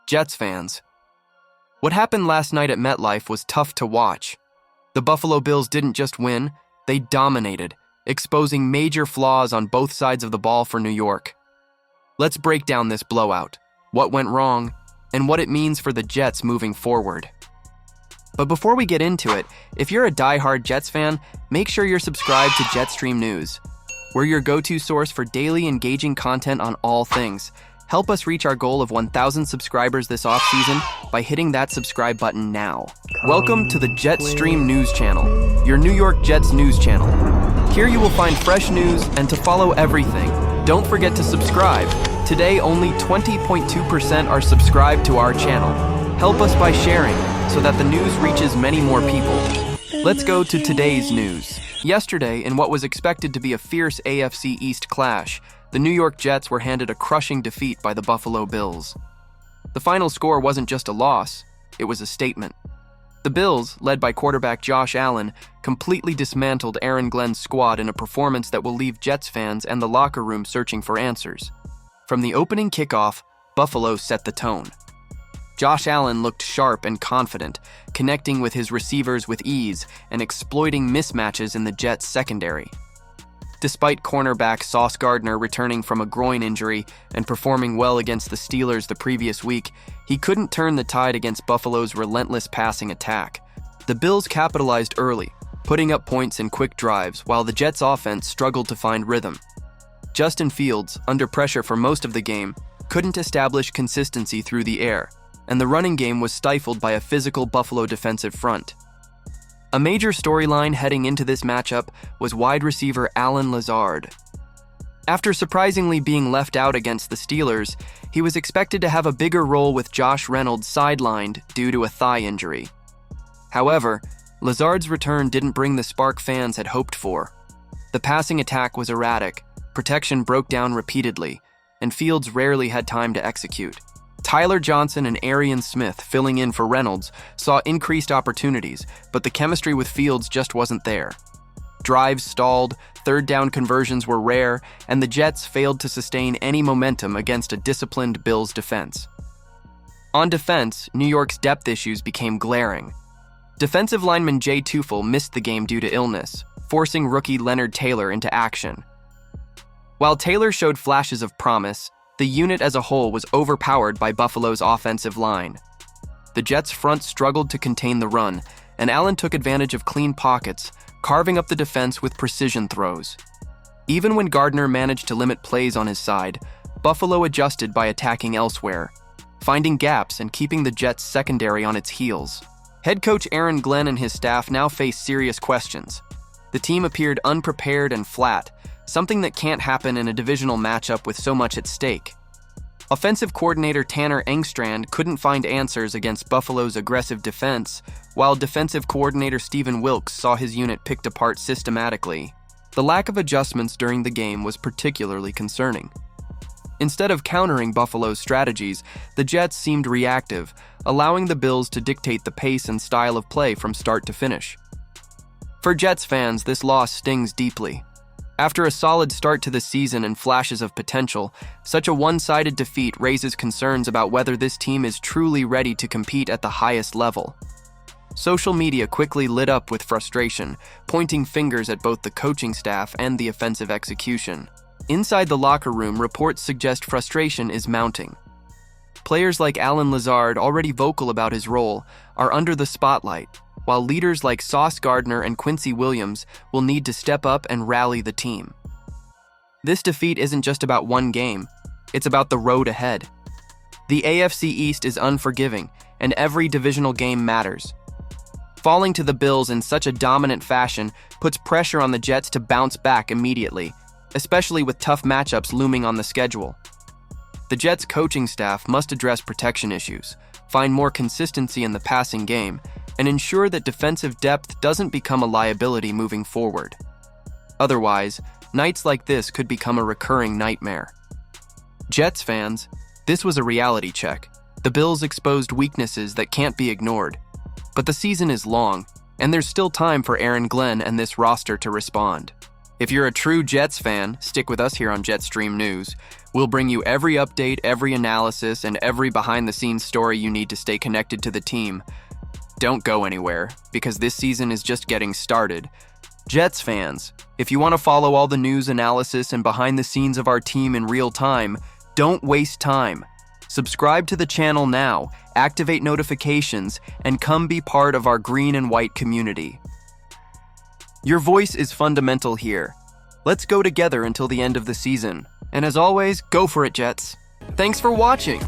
Jets fans. What happened last night at MetLife was tough to watch. The Buffalo Bills didn't just win, they dominated, exposing major flaws on both sides of the ball for New York. Let's break down this blowout, what went wrong, and what it means for the Jets moving forward. But before we get into it, if you're a die-hard Jets fan, make sure you're subscribed to Jetstream News. We're your go-to source for daily engaging content on all things. Help us reach our goal of 1,000 subscribers this off-season by hitting that subscribe button now. Welcome to the Jetstream News Channel, your New York Jets news channel. Here you will find fresh news, and to follow everything, don't forget to subscribe. Today, only 20.2% are subscribed to our channel. Help us by sharing so that the news reaches many more people. Let's go to today's news. Yesterday, in what was expected to be a fierce AFC East clash, the New York Jets were handed a crushing defeat by the Buffalo Bills. The final score wasn't just a loss, it was a statement. The Bills, led by quarterback Josh Allen, completely dismantled Aaron Glenn's squad in a performance that will leave Jets fans and the locker room searching for answers. From the opening kickoff, Buffalo set the tone. Josh Allen looked sharp and confident, connecting with his receivers with ease and exploiting mismatches in the Jets' secondary. Despite cornerback Sauce Gardner returning from a groin injury and performing well against the Steelers the previous week, he couldn't turn the tide against Buffalo's relentless passing attack. The Bills capitalized early, putting up points in quick drives, while the Jets' offense struggled to find rhythm. Justin Fields, under pressure for most of the game, couldn't establish consistency through the air, and the running game was stifled by a physical Buffalo defensive front. A major storyline heading into this matchup was wide receiver Allen Lazard. After surprisingly being left out against the Steelers, he was expected to have a bigger role with Josh Reynolds sidelined due to a thigh injury. However, Lazard's return didn't bring the spark fans had hoped for. The passing attack was erratic, protection broke down repeatedly, and Fields rarely had time to execute. Tyler Johnson and Arian Smith, filling in for Reynolds, saw increased opportunities, but the chemistry with Fields just wasn't there. Drives stalled, third down conversions were rare, and the Jets failed to sustain any momentum against a disciplined Bills defense. On defense, New York's depth issues became glaring. Defensive lineman Tufele missed the game due to illness, forcing rookie Leonard Taylor into action. While Taylor showed flashes of promise, the unit as a whole was overpowered by Buffalo's offensive line. The Jets' front struggled to contain the run, and Allen took advantage of clean pockets, carving up the defense with precision throws. Even when Gardner managed to limit plays on his side, Buffalo adjusted by attacking elsewhere, finding gaps and keeping the Jets' secondary on its heels. Head coach Aaron Glenn and his staff now face serious questions. The team appeared unprepared and flat, something that can't happen in a divisional matchup with so much at stake. Offensive coordinator Tanner Engstrand couldn't find answers against Buffalo's aggressive defense, while defensive coordinator Stephen Wilks saw his unit picked apart systematically. The lack of adjustments during the game was particularly concerning. Instead of countering Buffalo's strategies, the Jets seemed reactive, allowing the Bills to dictate the pace and style of play from start to finish. For Jets fans, this loss stings deeply. After a solid start to the season and flashes of potential, such a one-sided defeat raises concerns about whether this team is truly ready to compete at the highest level. Social media quickly lit up with frustration, pointing fingers at both the coaching staff and the offensive execution. Inside the locker room, reports suggest frustration is mounting. Players like Allen Lazard, already vocal about his role, are under the spotlight, while leaders like Sauce Gardner and Quincy will need to step up and rally the team. This defeat isn't just about one game, it's about the road ahead. The AFC East is unforgiving, and every divisional game matters. Falling to the Bills in such a dominant fashion puts pressure on the Jets to bounce back immediately, especially with tough matchups looming on the schedule. The Jets' coaching staff must address protection issues, find more consistency in the passing game, and ensure that defensive depth doesn't become a liability moving forward. Otherwise, nights like this could become a recurring nightmare. Jets fans, this was a reality check. The Bills exposed weaknesses that can't be ignored. But the season is long, and there's still time for Aaron Glenn and this roster to respond. If you're a true Jets fan, stick with us here on Jetstream News. We'll bring you every update, every analysis, and every behind-the-scenes story you need to stay connected to the team. Don't go anywhere, because this season is just getting started. Jets fans, if you want to follow all the news, analysis, and behind the scenes of our team in real time, don't waste time. Subscribe to the channel now, activate notifications, and come be part of our green and white community. Your voice is fundamental here. Let's go together until the end of the season. And as always, go for it, Jets. Thanks for watching.